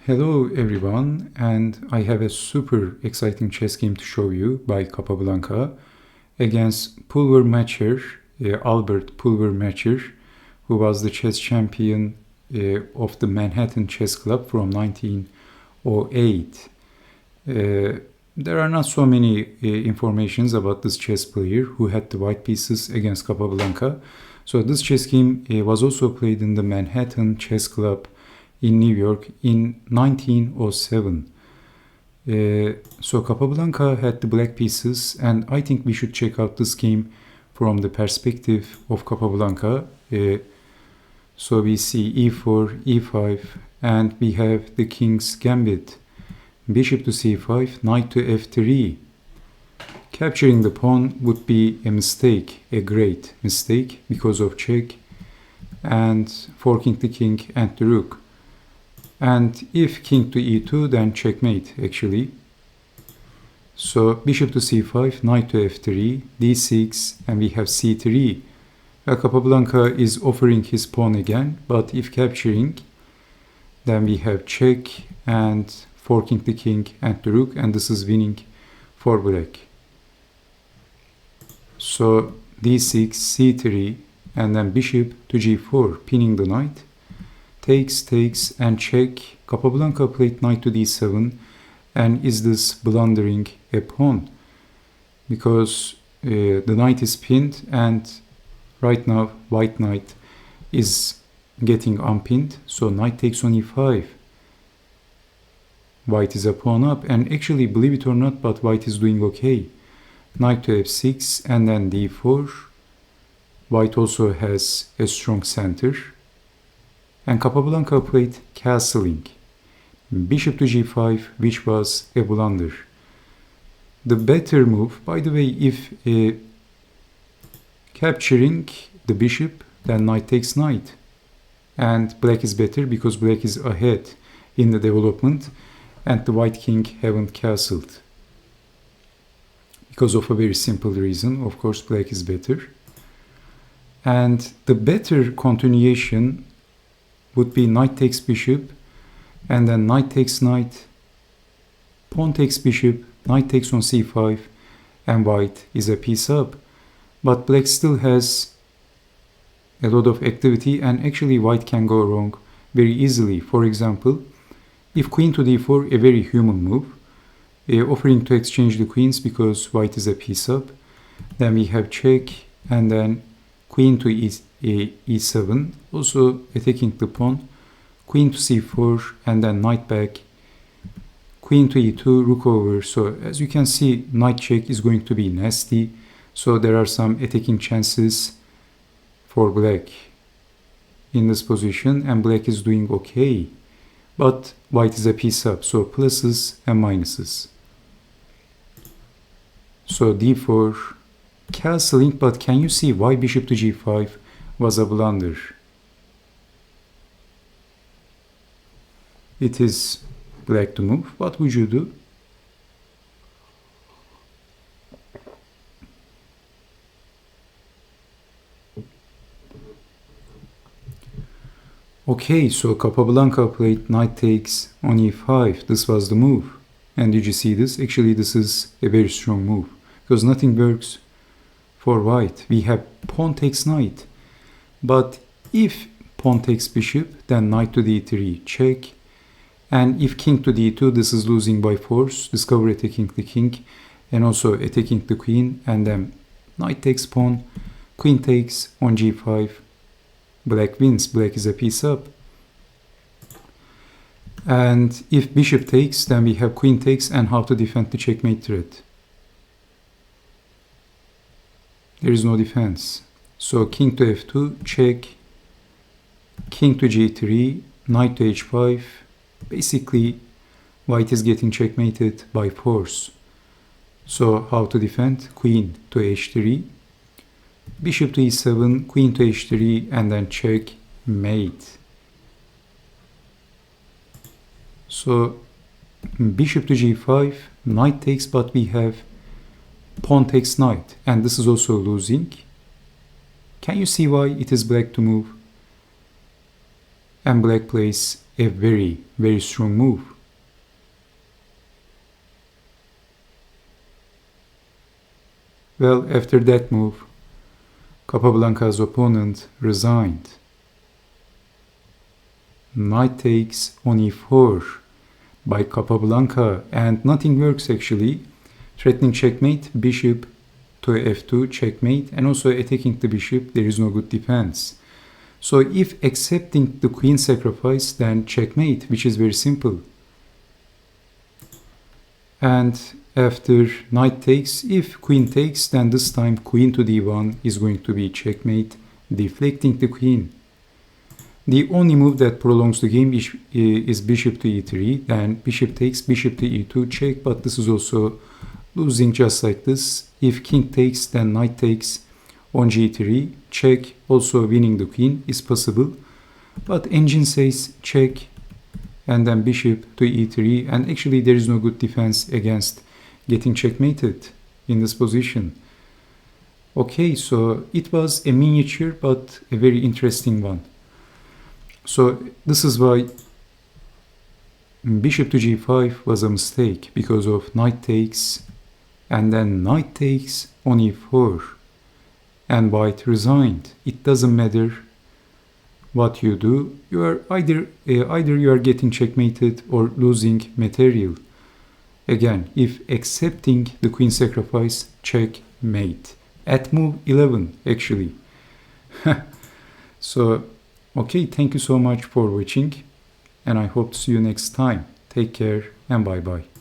Hello everyone, and I have a super exciting chess game to show you by Capablanca against Pulvermacher, Albert Pulvermacher, who was the chess champion of the Manhattan Chess Club from 1908. There are not so many informations about this chess player who had the white pieces against Capablanca. So this chess game was also played in the Manhattan Chess Club in New York in 1907. So Capablanca had the black pieces, and I think we should check out this game from the perspective of Capablanca. So we see e4, e5, and we have the king's gambit. Bishop to c5, knight to f3. Capturing the pawn would be a mistake, a great mistake, because of check and forking the king and the rook. And if king to e2, then checkmate actually. So bishop to c5, knight to f3, d6, and we have c3. Capablanca is offering his pawn again, but if capturing, then we have check and forking the king and the rook, and this is winning for black. So d6, c3, and then bishop to g4, pinning the knight. Takes, and check. Capablanca played knight to d7, and is this blundering a pawn? Because the knight is pinned, and right now white knight is getting unpinned, so knight takes on e5. White is a pawn up, and actually, believe it or not, but white is doing okay. Knight to f6, and then d4. White also has a strong center. And Capablanca played castling. Bishop to g5, which was a blunder. The better move, by the way, if capturing the bishop, then knight takes knight. And black is better because black is ahead in the development, and the white king haven't castled. Because of a very simple reason, of course, black is better. And the better continuation would be knight takes bishop, and then knight takes knight, pawn takes bishop, knight takes on c5, and white is a piece up. But black still has a lot of activity, and actually white can go wrong very easily. For example, if queen to d4, a very human move, offering to exchange the queens because white is a piece up. Then we have check, and then queen to e7, also attacking the pawn, queen to c4, and then knight back, queen to e2, rook over. So as you can see, knight check is going to be nasty, so there are some attacking chances for black in this position, and black is doing okay, but white is a piece up, so pluses and minuses. So d4, castling, but can you see why bishop to g5 was a blunder? It is black to move. What would you do? Okay, so Capablanca played knight takes on e5. This was the move. And did you see this? Actually, this is a very strong move because nothing works for white. We have pawn takes knight. But if pawn takes bishop, then knight to d3, check. And if king to d2, this is losing by force. Discover attacking the king and also attacking the queen. And then knight takes pawn, queen takes on g5. Black wins. Black is a piece up. And if bishop takes, then we have queen takes and how to defend the checkmate threat. There is no defense. So king to f2, check, king to g3, knight to h5. Basically, white is getting checkmated by force. So how to defend? Queen to h3, bishop to e7, queen to h3, and then check, mate. So bishop to g5, knight takes, but we have pawn takes knight, and this is also losing. Can you see why it is black to move? and black plays a very, very strong move. Well, after that move, Capablanca's opponent resigned. Knight takes on e4 by Capablanca, and nothing works actually. Threatening checkmate, bishop to f2, checkmate, and also attacking the bishop, there is no good defense. So if accepting the queen sacrifice, then checkmate, which is very simple. And after knight takes, if queen takes, then this time queen to d1 is going to be checkmate, deflecting the queen. The only move that prolongs the game is bishop to e3, then bishop takes, bishop to e2, check, but this is also losing just like this. If king takes, then knight takes on g3, check, also winning the queen is possible. But engine says check, and then bishop to e3, and actually there is no good defense against getting checkmated in this position. Okay, so it was a miniature but a very interesting one. So this is why bishop to g5 was a mistake, because of knight takes and then knight takes on e4, and white resigned. It doesn't matter what you do, you are either you are getting checkmated or losing material. Again, if accepting the queen sacrifice, checkmate at move 11 actually. So okay, thank you so much for watching, and I hope to see you next time. Take care and bye bye.